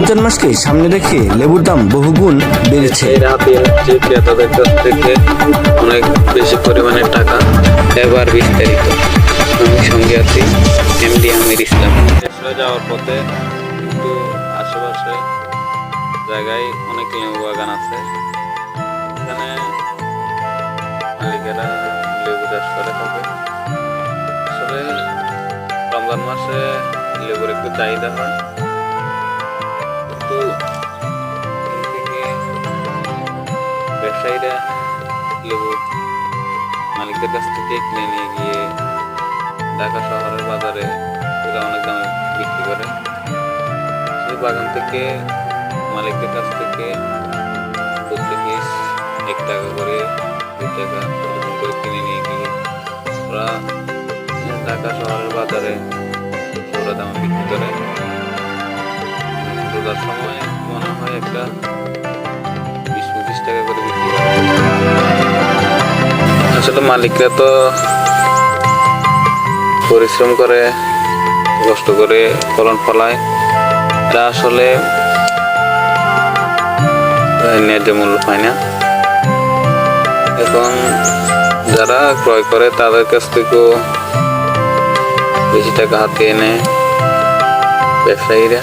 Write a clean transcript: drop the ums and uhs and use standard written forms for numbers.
রমজান মাসকে সামনে রেখে লেবুর দাম বহুগুণ বেড়েছে। যে ক্রেতাদের কাছ থেকে অনেক বেশি পরিমাণে টাকা। এবার বিস্তারিত আমি সঙ্গে আছি এমডি আমির ইসলাম। দেশে যাওয়ার পথে কিন্তু আশেপাশে জায়গায় অনেক লেবু বাগান আছে, এখানে মালিকেরা লেবু চাষ করে থাকে। আসলে রমজান মাসে লেবুর একটু চাহিদা হয়, কিন্তু ব্যবসায়ীরা লেবু মালিকদের কাছ থেকে কিনে নিয়ে গিয়ে ঢাকা শহরের বাজারে এরা অনেক দামে বিক্রি করে। সেই বাগান থেকে মালিকদের কাছ থেকে প্রতি পিস 1 টাকা করে 2 টাকা এরকম করে কিনে নিয়ে গিয়ে ওরা ঢাকা শহরের বাজারে ওরা দামে বিক্রি করে। রোজার সময় মনে হয় একটা 20-25 টাকা করে বিক্রি করে। আসলে মালিকরা তো পরিশ্রম করে, কষ্ট করে ফলন ফলায়, এরা আসলে ন্যায্য মূল্য পায় না। এখন যারা ক্রয় করে তাদের কাছ থেকেও বেশি টাকা হাতিয়ে নেয় ব্যবসায়ীরা।